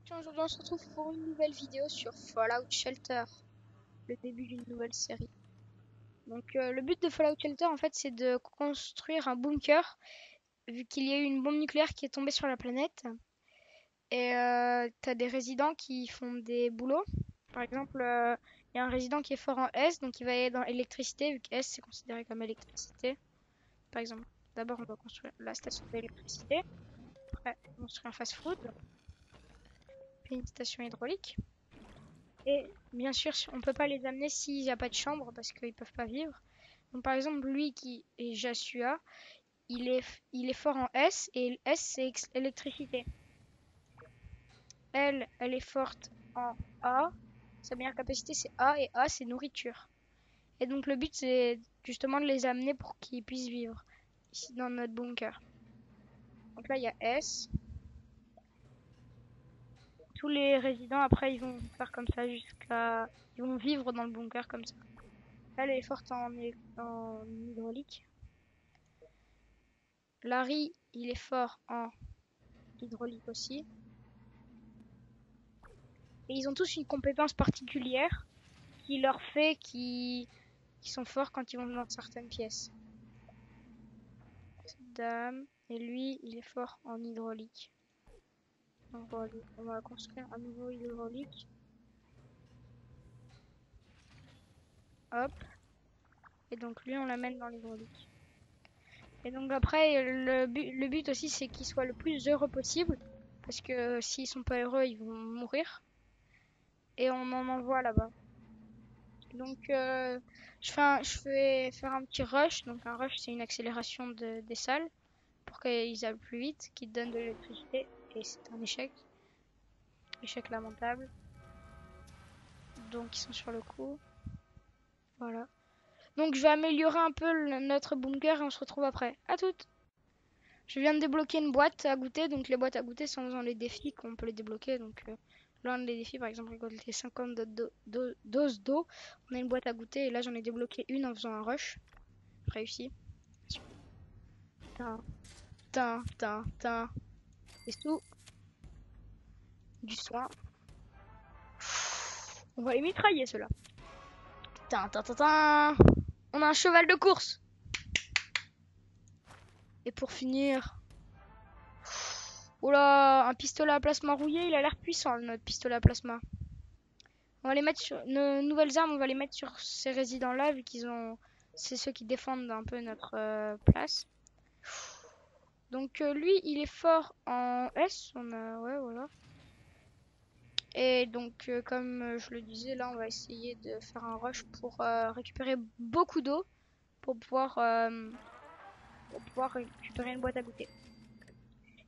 Aujourd'hui on se retrouve pour une nouvelle vidéo sur Fallout Shelter, le début d'une nouvelle série. Donc le but de Fallout Shelter en fait c'est de construire un bunker vu qu'il y a eu une bombe nucléaire qui est tombée sur la planète. Et t'as des résidents qui font des boulots. Par exemple, il y a un résident qui est fort en S, donc il va aller dans l'électricité vu que S c'est considéré comme électricité. Par exemple, d'abord on doit construire la station d'électricité, après construire un fast-food, puis une station hydraulique. Et bien sûr, on peut pas les amener s'il n'y a pas de chambre parce qu'ils peuvent pas vivre. Donc par exemple, lui qui est Jasua, il est fort en S et S c'est électricité. Elle est forte en A. Sa meilleure capacité c'est A et A c'est nourriture. Et donc le but c'est justement de les amener pour qu'ils puissent vivre ici dans notre bunker. Donc là il y a S. Tous les résidents après ils vont faire comme ça jusqu'à... Ils vont vivre dans le bunker comme ça. Elle est forte en hydraulique. Larry, il est fort en hydraulique aussi. Et ils ont tous une compétence particulière qui leur fait qu'ils sont forts quand ils vont dans certaines pièces. Cette dame. Et lui, il est fort en hydraulique. Donc, on va construire un nouveau hydraulique. Hop. Et donc lui, on l'amène dans l'hydraulique. Et donc après, le but aussi, c'est qu'ils soient le plus heureux possible. Parce que s'ils sont pas heureux, ils vont mourir. Et on en envoie là-bas. Donc je vais faire un petit rush. Donc un rush c'est une accélération des salles pour qu'ils aillent plus vite, qui donnent de l'électricité. Et c'est un échec. Échec lamentable. Donc ils sont sur le coup. Voilà. Donc je vais améliorer un peu notre bunker et on se retrouve après. À toutes. Je viens de débloquer une boîte à goûter. Donc les boîtes à goûter sont dans les défis qu'on peut les débloquer. Donc l'un des défis par exemple récolter 50 doses d'eau. On a une boîte à goûter et là j'en ai débloqué une en faisant un rush. Réussi. Et sous du soin. On va les mitrailler ceux-là. On a un cheval de course. Et pour finir. Oh là, un pistolet à plasma rouillé, il a l'air puissant notre pistolet à plasma. On va les mettre sur nos nouvelles armes, on va les mettre sur ces résidents-là vu qu'ils ont, c'est ceux qui défendent un peu notre place. Donc lui, il est fort en S, on a, ouais voilà. Et donc, comme je le disais, là, on va essayer de faire un rush pour récupérer beaucoup d'eau pour pouvoir récupérer une boîte à goûter.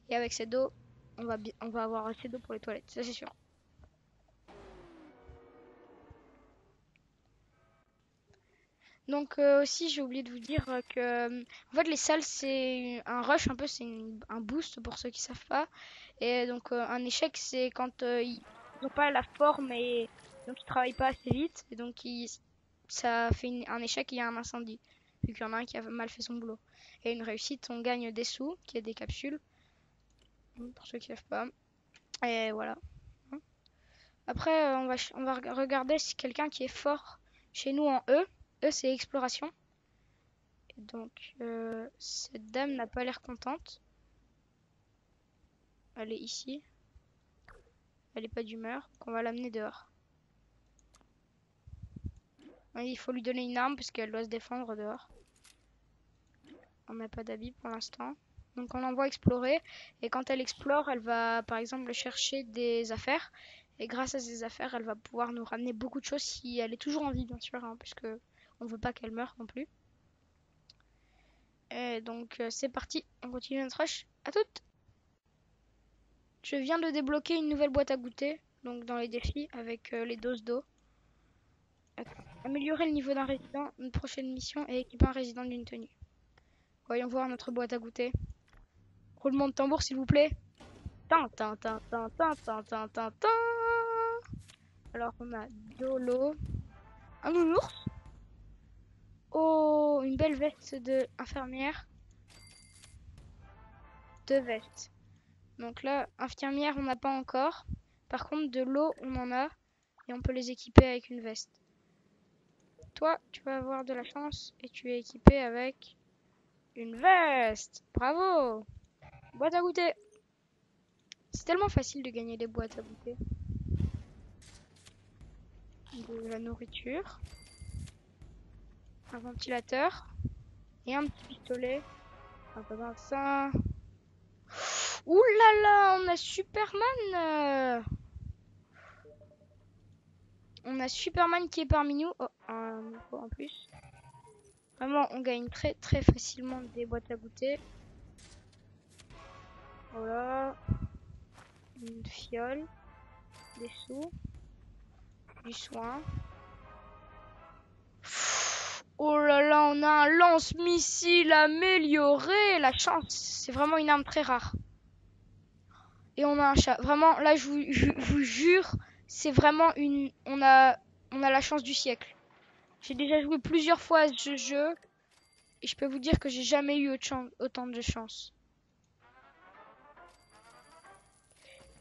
Et avec cette eau, on va avoir assez d'eau pour les toilettes, ça c'est sûr. Donc aussi, j'ai oublié de vous dire que en fait les salles c'est un rush un peu, c'est un boost pour ceux qui savent pas. Et donc un échec c'est quand ils n'ont pas la forme et donc ils travaillent pas assez vite et donc ça fait un échec et il y a un incendie vu qu'il y en a un qui a mal fait son boulot. Et une réussite, on gagne des sous, qui est des capsules pour ceux qui savent pas. Et voilà. Après on va regarder si quelqu'un qui est fort chez nous en E. E c'est exploration. Donc, cette dame n'a pas l'air contente. Elle est ici. Elle est pas d'humeur. On va l'amener dehors. Il faut lui donner une arme parce qu'elle doit se défendre dehors. On n'a pas d'habit pour l'instant. Donc on l'envoie explorer. Et quand elle explore, elle va par exemple chercher des affaires. Et grâce à ces affaires, elle va pouvoir nous ramener beaucoup de choses si elle est toujours en vie, bien sûr. Hein, puisque on veut pas qu'elle meure non plus. Et donc c'est parti. On continue notre rush. À toutes! Je viens de débloquer une nouvelle boîte à goûter, donc dans les défis, avec les doses d'eau. Améliorer le niveau d'un résident, une prochaine mission et équiper un résident d'une tenue. Voyons voir notre boîte à goûter. Roulement de tambour s'il vous plaît. Alors on a de l'eau, un nounours. Oh, une belle veste de infirmière. Deux vestes. Donc là, infirmière on n'a pas encore. Par contre, de l'eau, on en a. Et on peut les équiper avec une veste. Toi, tu vas avoir de la chance et tu es équipé avec une veste. Bravo! Boîte à goûter. C'est tellement facile de gagner des boîtes à goûter. De la nourriture. Un ventilateur. Et un petit pistolet. Un peu ça. Ouh là là, on a Superman. On a Superman qui est parmi nous. Oh, un micro en plus. Vraiment, on gagne très très facilement des boîtes à goûter. Voilà. Une fiole. Des sous. Du soin. Oh là là, on a un lance-missile amélioré. La chance, c'est vraiment une arme très rare. Et on a un chat. Vraiment, là, je vous jure, c'est vraiment une... On a la chance du siècle. J'ai déjà joué plusieurs fois à ce jeu. Et je peux vous dire que j'ai jamais eu autant de chance.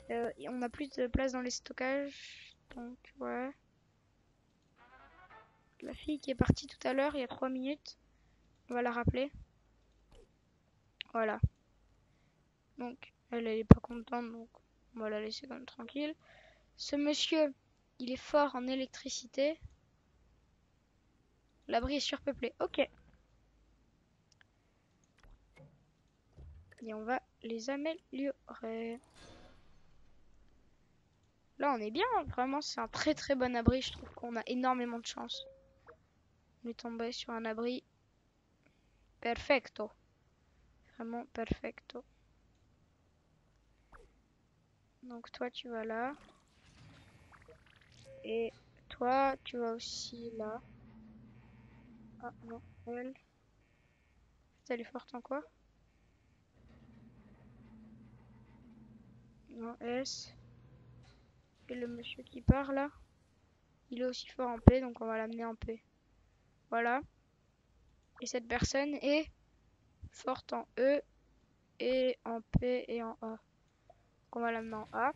Et on a plus de place dans les stockages. Donc, ouais. La fille qui est partie tout à l'heure, il y a 3 minutes. On va la rappeler. Voilà. Donc, elle est pas contente, donc on va la laisser comme tranquille. Ce monsieur, il est fort en électricité. L'abri est surpeuplé. Ok. Et on va les améliorer. Là, on est bien. Vraiment, c'est un très très bon abri. Je trouve qu'on a énormément de chance. On est tombé sur un abri perfecto. Vraiment perfecto. Donc toi, tu vas là. Et toi, tu vas aussi là. Ah non, elle. Elle est forte en quoi? Non, S. Et le monsieur qui part là, il est aussi fort en P, donc on va l'amener en P. Voilà. Et cette personne est forte en E et en P et en A. Donc on va l'amener en A.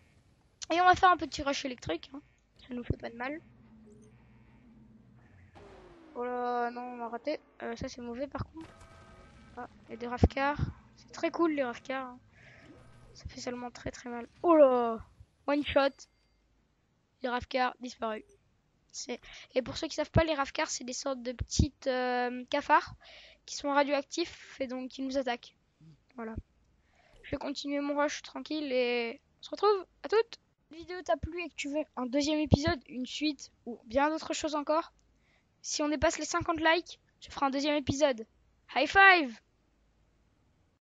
Et on va faire un petit rush électrique. Hein. Ça nous fait pas de mal. Oh là, non, on a raté. Ça c'est mauvais par contre. Ah, il y a des Ravcars. C'est très cool les Ravcars. Hein. Ça fait seulement très très mal. Oh là, one shot. Les Ravcars disparus. Et pour ceux qui savent pas, les Ravcars, c'est des sortes de petites cafards qui sont radioactifs et donc qui nous attaquent. Voilà. Je vais continuer mon rush tranquille et on se retrouve à toutes. Si la vidéo t'a plu et que tu veux un deuxième épisode, une suite ou bien d'autres choses encore, si on dépasse les 50 likes, je ferai un deuxième épisode. High five!